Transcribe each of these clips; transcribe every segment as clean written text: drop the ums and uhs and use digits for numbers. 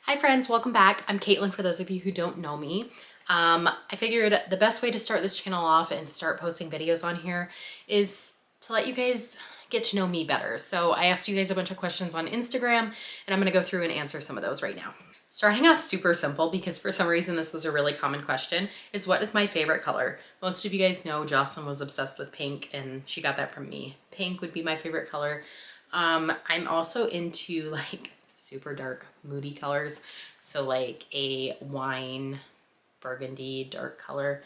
Hi friends, welcome back. I'm Caitlin for those of you who don't know me. I figured the best way to start this channel off and start posting videos on here is to let you guys get to know me better. So I asked you guys a bunch of questions on Instagram and I'm gonna go through and answer some of those right now. Starting off super simple, because for some reason this was a really common question, is what is my favorite color? Most of you guys know JOCELYN was obsessed with pink and she got that from me. Pink would be my favorite color. I'm also into like super dark moody colors, so like a wine burgundy dark color,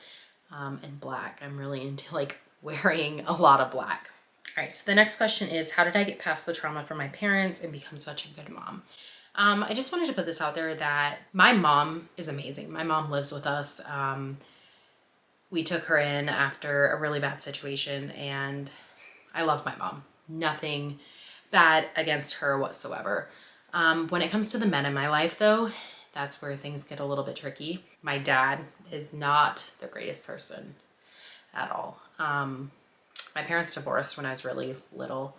and black. I'm really into like wearing a lot of black. All right, so the next question is, how did I get past the trauma from my parents and become such a good mom? I just wanted to put this out there that my mom is amazing. My mom lives with us. We took her in after a really bad situation and I love my mom. Nothing bad against her whatsoever. When it comes to the men in my life though, that's where things get a little bit tricky. My dad is not the greatest person at all. My parents divorced when I was really little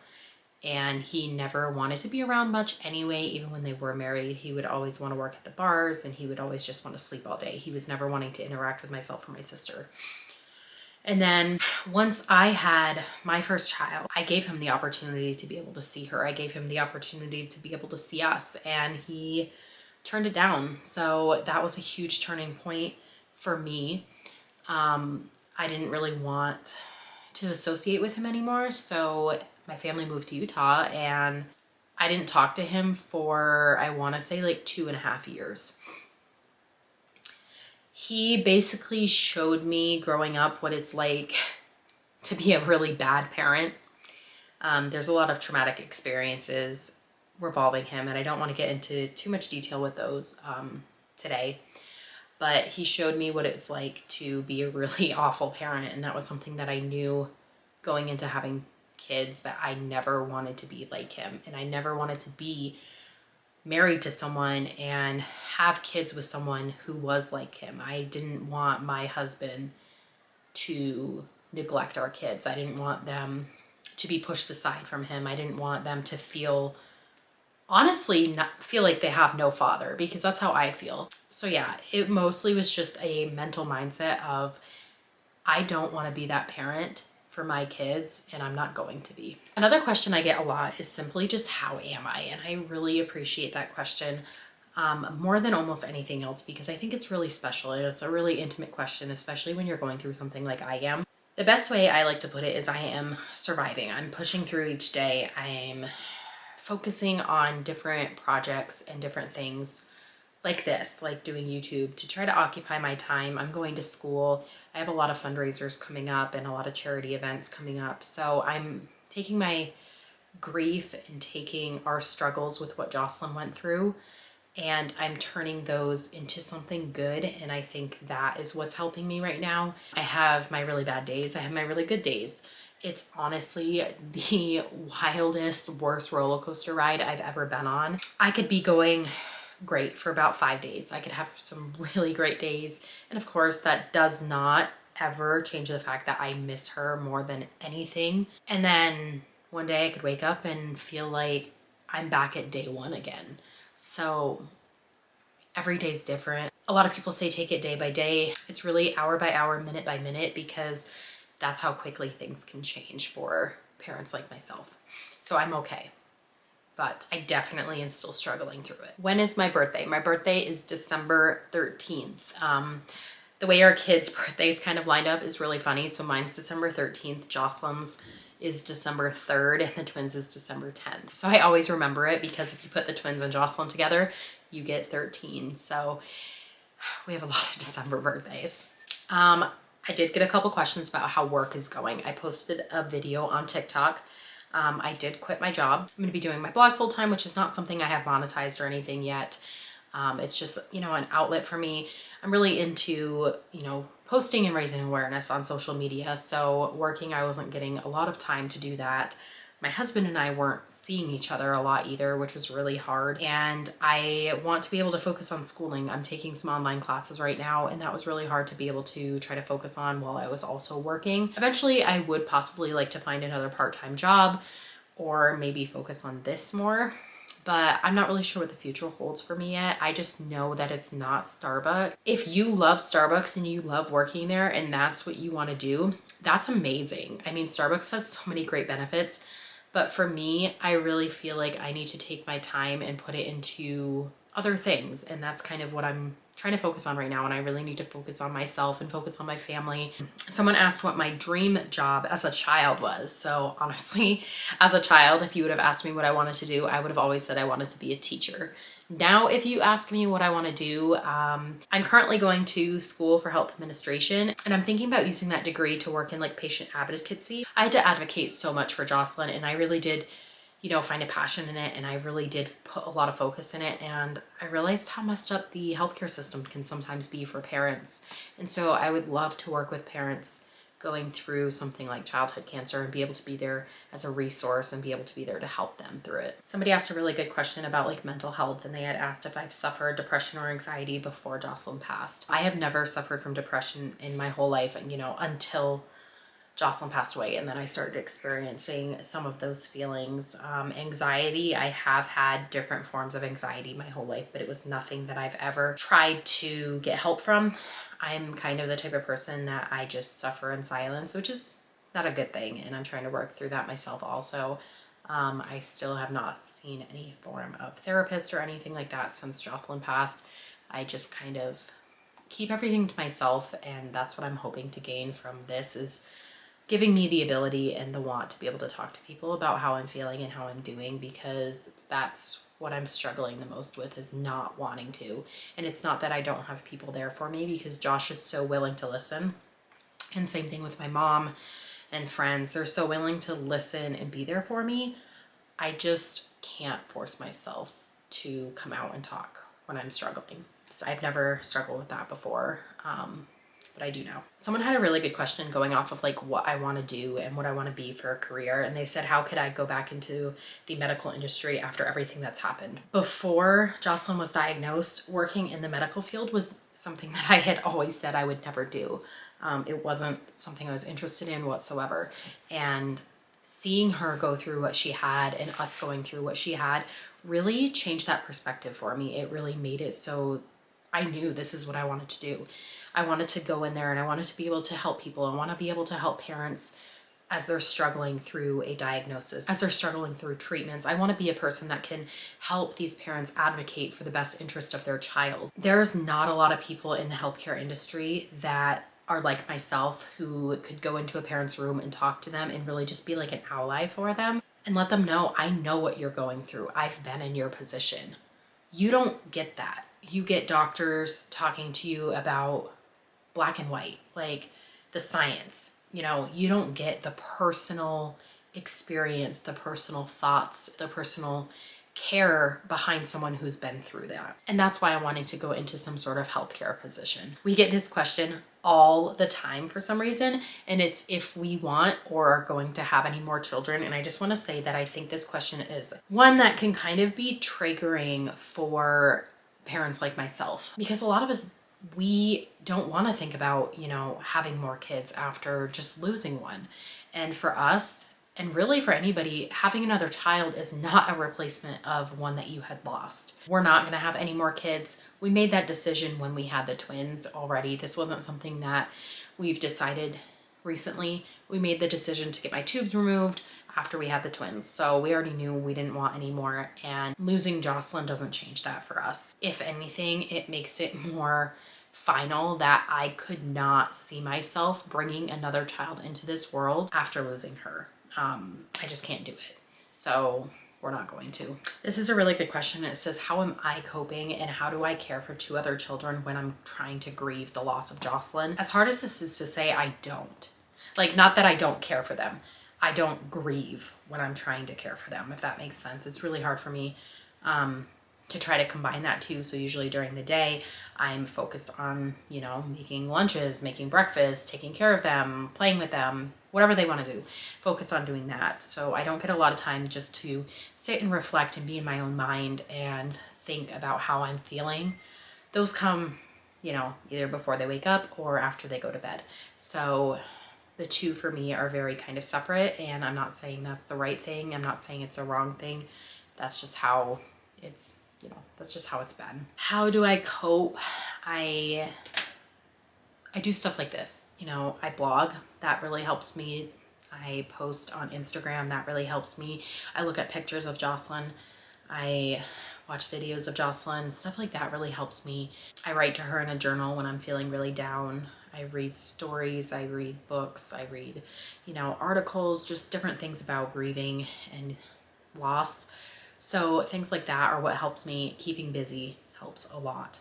and he never wanted to be around much anyway. Even when they were married, he would always want to work at the bars and he would always just want to sleep all day. He was never wanting to interact with myself or my sister. And then once I had my first child, I gave him the opportunity to be able to see her. I gave him the opportunity to be able to see us, and he turned it down. So that was a huge turning point for me. I didn't really want to associate with him anymore. So my family moved to Utah and I didn't talk to him for, I want to say like 2.5 years. He basically showed me growing up what it's like to be a really bad parent. There's a lot of traumatic experiences revolving him, and I don't want to get into too much detail with those today. But he showed me what it's like to be a really awful parent, and that was something that I knew going into having kids, that I never wanted to be like him, and I never wanted to be married to someone and have kids with someone who was like him. I didn't want my husband to neglect our kids. I didn't want them to be pushed aside from him. I didn't want them to feel, honestly, not feel like they have no father, because that's how I feel. So yeah, it mostly was just a mental mindset of, I don't want to be that parent for my kids and I'm not going to be. Another question I get a lot is simply just, how am I? And I really appreciate that question more than almost anything else, because I think it's really special and it's a really intimate question, especially when you're going through something like I am. The best way I like to put it is, I am surviving. I'm pushing through each day. I'm focusing on different projects and different things like this, like doing YouTube, to try to occupy my time. I'm going to school. I have a lot of fundraisers coming up and a lot of charity events coming up. So I'm taking my grief and taking our struggles with what JOCELYN went through, and I'm turning those into something good. And I think that is what's helping me right now. I have my really bad days. I have my really good days. It's honestly the wildest, worst roller coaster ride I've ever been on. I could be going great for about 5 days. I could have some really great days. And of course, that does not ever change the fact that I miss her more than anything. And then one day I could wake up and feel like I'm back at day one again. So every day's different. A lot of people say take it day by day. It's really hour by hour, minute by minute, because that's how quickly things can change for parents like myself. So I'm okay, but I definitely am still struggling through it. When is my birthday? My birthday is December 13th. The way our kids' birthdays kind of lined up is really funny. So mine's December 13th, JOCELYN's is December 3rd, and the twins is December 10th. So I always remember it, because if you put the twins and JOCELYN together, you get 13. So we have a lot of December birthdays. I did get a couple questions about how work is going. I posted a video on TikTok. I did quit my job. I'm gonna be doing my blog full time, which is not something I have monetized or anything yet. It's just, you know, an outlet for me. I'm really into, you know, posting and raising awareness on social media. So working, I wasn't getting a lot of time to do that. My husband and I weren't seeing each other a lot either, which was really hard. And I want to be able to focus on schooling. I'm taking some online classes right now, and that was really hard to be able to try to focus on while I was also working. Eventually, I would possibly like to find another part-time job or maybe focus on this more. but I'm not really sure what the future holds for me yet. I just know that it's not Starbucks. If you love Starbucks and you love working there and that's what you want to do, that's amazing. I mean, Starbucks has so many great benefits, but for me, I really feel like I need to take my time and put it into other things. And that's kind of what I'm trying to focus on right now. And I really need to focus on myself and focus on my family. Someone asked what my dream job as a child was. So honestly, as a child, if you would have asked me what I wanted to do, I would have always said I wanted to be a teacher. Now, if you ask me what I want to do, I'm currently going to school for health administration, and I'm thinking about using that degree to work in like patient advocacy. I had to advocate so much for JOCELYN, and I really did, you know, find a passion in it, and I really did put a lot of focus in it, and I realized how messed up the healthcare system can sometimes be for parents. And so I would love to work with parents going through something like childhood cancer and be able to be there as a resource and be able to be there to help them through it. Somebody asked a really good question about like mental health, and they had asked if I've suffered depression or anxiety before JOCELYN passed. I have never suffered from depression in my whole life, and you know, until JOCELYN passed away, and then I started experiencing some of those feelings. Anxiety, I have had different forms of anxiety my whole life, but it was nothing that I've ever tried to get help from. I'm kind of the type of person that I just suffer in silence, which is not a good thing, and I'm trying to work through that myself also. I still have not seen any form of therapist or anything like that since JOCELYN passed. I just kind of keep everything to myself, and that's what I'm hoping to gain from this, is giving me the ability and the want to be able to talk to people about how I'm feeling and how I'm doing, because that's what I'm struggling the most with, is not wanting to. And it's not that I don't have people there for me, because Josh is so willing to listen. And same thing with my mom and friends. They're so willing to listen and be there for me. I just can't force myself to come out and talk when I'm struggling. So I've never struggled with that before. But I do now. Someone had a really good question going off of like what I want to do and what I want to be for a career. And they said, how could I go back into the medical industry after everything that's happened? Before JOCELYN was diagnosed, working in the medical field was something that I had always said I would never do. It wasn't something I was interested in whatsoever. And seeing her go through what she had and us going through what she had really changed that perspective for me. It really made it so I knew this is what I wanted to do. I wanted to go in there and I wanted to be able to help people. I want to be able to help parents as they're struggling through a diagnosis, as they're struggling through treatments. I want to be a person that can help these parents advocate for the best interest of their child. There's not a lot of people in the healthcare industry that are like myself, who could go into a parent's room and talk to them and really just be like an ally for them and let them know, I know what you're going through. I've been in your position. You don't get that. You get doctors talking to you about black and white, like the science. You know, you don't get the personal experience, the personal thoughts, the personal care behind someone who's been through that. And that's why I wanted to go into some sort of healthcare position. We get this question all the time for some reason, and it's if we want or are going to have any more children. And I just want to say that I think this question is one that can kind of be triggering for parents like myself, because a lot of us, we don't want to think about, you know, having more kids after just losing one. And for us, and really for anybody, having another child is not a replacement of one that you had lost. We're not going to have any more kids. We made that decision when we had the twins already. This wasn't something that we've decided recently. We made the decision to get my tubes removed after we had the twins. So we already knew we didn't want any more, and losing JOCELYN doesn't change that for us. If anything, it makes it more final that I could not see myself bringing another child into this world after losing her. I just can't do it. So we're not going to. This is a really good question. It says, how am I coping and how do I care for 2 other children when I'm trying to grieve the loss of JOCELYN? As hard as this is to say, I don't. Like, not that I don't care for them. I don't grieve when I'm trying to care for them, if that makes sense. It's really hard for me to try to combine that too. So usually during the day, I'm focused on, you know, making lunches, making breakfast, taking care of them, playing with them, whatever they want to do. Focus on doing that. So I don't get a lot of time just to sit and reflect and be in my own mind and think about how I'm feeling. Those come, you know, either before they wake up or after they go to bed. So the two for me are very kind of separate, and I'm not saying that's the right thing. I'm not saying it's a wrong thing. That's just how it's, you know, that's just how it's been. How do I cope? I do stuff like this. You know, I blog, that really helps me. I post on Instagram, that really helps me. I look at pictures of JOCELYN. I watch videos of JOCELYN. Stuff like that really helps me. I write to her in a journal when I'm feeling really down. I read stories, I read books, I read, you know, articles, just different things about grieving and loss. So things like that are what helps me. Keeping busy helps a lot.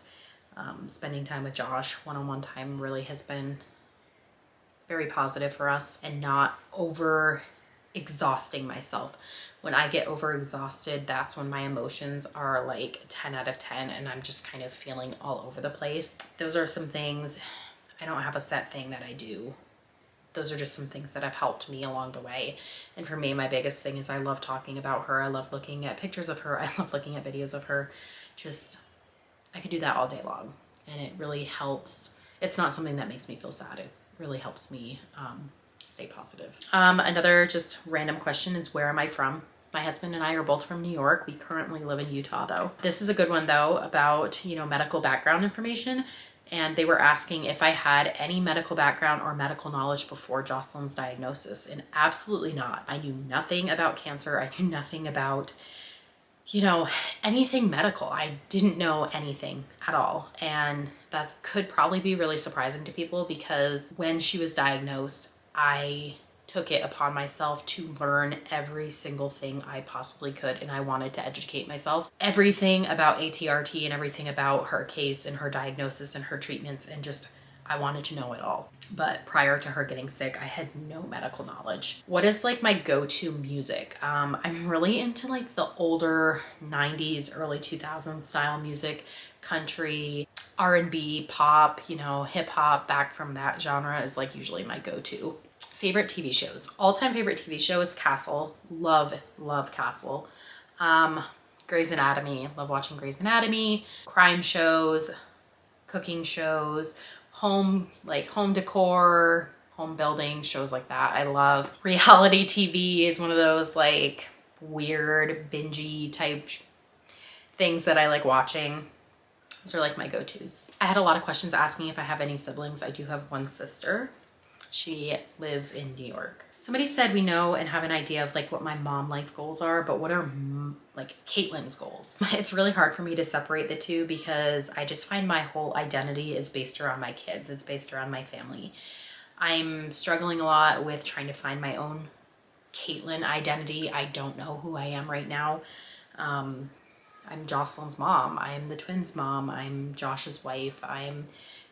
Spending time with Josh, one-on-one time, really has been very positive for us, and not over exhausting myself. When I get over exhausted, that's when my emotions are like 10 out of 10 and I'm just kind of feeling all over the place. Those are some things. I don't have a set thing that I do. Those are just some things that have helped me along the way. And for me, my biggest thing is I love talking about her. I love looking at pictures of her. I love looking at videos of her. Just, I could do that all day long. And it really helps. It's not something that makes me feel sad. It really helps me stay positive. Another just random question is, where am I from? My husband and I are both from New York. We currently live in Utah though. This is a good one though, about, you know, medical background information. And they were asking if I had any medical background or medical knowledge before JOCELYN's diagnosis, and absolutely not. I knew nothing about cancer. I knew nothing about, you know, anything medical. I didn't know anything at all. And that could probably be really surprising to people, because when she was diagnosed, I took it upon myself to learn every single thing I possibly could, and I wanted to educate myself. Everything about ATRT and everything about her case and her diagnosis and her treatments, and just, I wanted to know it all. But prior to her getting sick, I had no medical knowledge. What is like my go-to music? I'm really into like the older 90s, early 2000s style music, country, R&B, pop, you know, hip hop, back from that genre is like usually my go-to. Favorite TV shows. All-time favorite TV show is Castle. Love Castle. Grey's Anatomy. Love watching Grey's Anatomy. Crime shows, cooking shows, home decor, home building, shows like that. I love reality TV. Is one of those like weird bingey type things that I like watching. Those are like my go-tos. I had a lot of questions asking if I have any siblings. I do have one sister. She lives in New York. Somebody said we know and have an idea of like what my mom life goals are, but what are like Caitlin's goals? It's really hard for me to separate the two, because I just find my whole identity is based around my kids. It's based around my family. I'm struggling a lot with trying to find my own Caitlin identity. I don't know who I am right now. I'm JOCELYN's mom. I'm the twins' mom. I'm Josh's wife. I'm,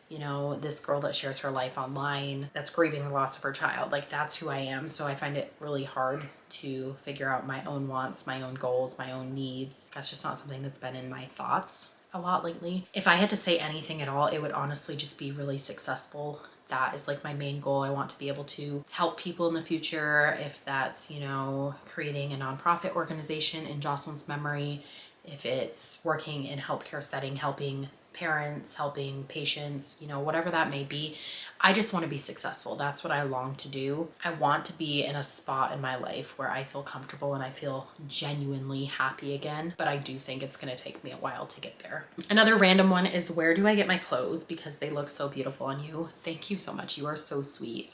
you know, this girl that shares her life online that's grieving the loss of her child. Like, that's who I am. So I find it really hard to figure out my own wants, my own goals, my own needs. That's just not something that's been in my thoughts a lot lately. If I had to say anything at all, it would honestly just be really successful. That is like my main goal. I want to be able to help people in the future. If that's, you know, creating a nonprofit organization in JOCELYN's memory, if it's working in healthcare setting, helping parents, helping patients, you know, whatever that may be. I just want to be successful. That's what I long to do. I want to be in a spot in my life where I feel comfortable and I feel genuinely happy again, but I do think it's going to take me a while to get there. Another random one is, where do I get my clothes? Because they look so beautiful on you. Thank you so much. You are so sweet.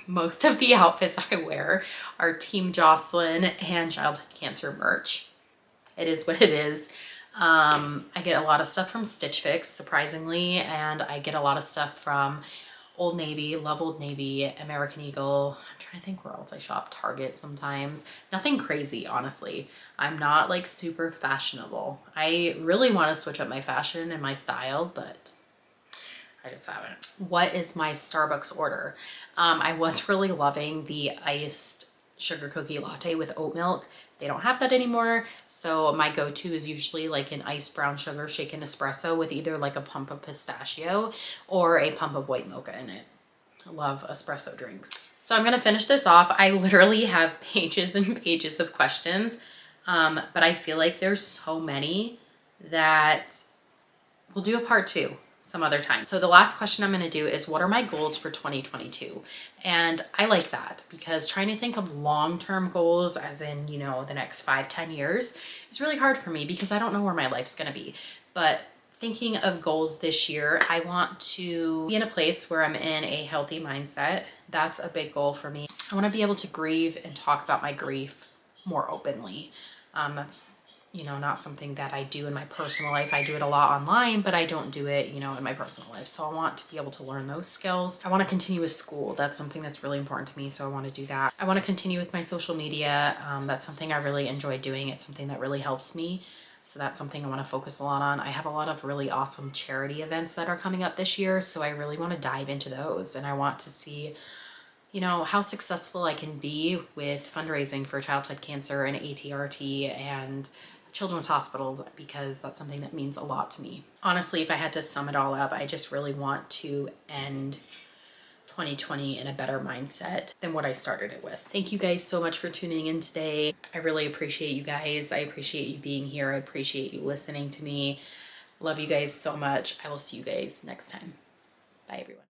Most of the outfits I wear are Team JOCELYN and childhood cancer merch. It is what it is. I get a lot of stuff from Stitch Fix, surprisingly, and I get a lot of stuff from Old Navy, love Old Navy, American Eagle. I'm trying to think where else I shop. Target sometimes. Nothing crazy, honestly. I'm not like super fashionable. I really want to switch up my fashion and my style, but I just haven't. What is my Starbucks order? I was really loving the iced sugar cookie latte with oat milk. They don't have that anymore, so my go-to is usually like an iced brown sugar shaken espresso with either like a pump of pistachio or a pump of white mocha in it. I love espresso drinks. So I'm gonna finish this off. I literally have pages and pages of questions, but I feel like there's so many that we'll do a part 2. some other time. So the last question I'm going to do is, what are my goals for 2022? And I like that because trying to think of long-term goals, as in, you know, the next 5-10 years, is really hard for me because I don't know where my life's going to be. But thinking of goals this year, I want to be in a place where I'm in a healthy mindset. That's a big goal for me. I want to be able to grieve and talk about my grief more openly. That's, you know, not something that I do in my personal life. I do it a lot online, but I don't do it, you know, in my personal life. So I want to be able to learn those skills. I want to continue with school. That's something that's really important to me. So I want to do that. I want to continue with my social media. That's something I really enjoy doing. It's something that really helps me. So that's something I want to focus a lot on. I have a lot of really awesome charity events that are coming up this year. So I really want to dive into those, and I want to see, you know, how successful I can be with fundraising for childhood cancer and ATRT and children's hospitals, because that's something that means a lot to me. Honestly, if I had to sum it all up, I just really want to end 2020 in a better mindset than what I started it with. Thank you guys so much for tuning in today. I really appreciate you guys. I appreciate you being here. I appreciate you listening to me. Love you guys so much. I will see you guys next time. Bye, everyone.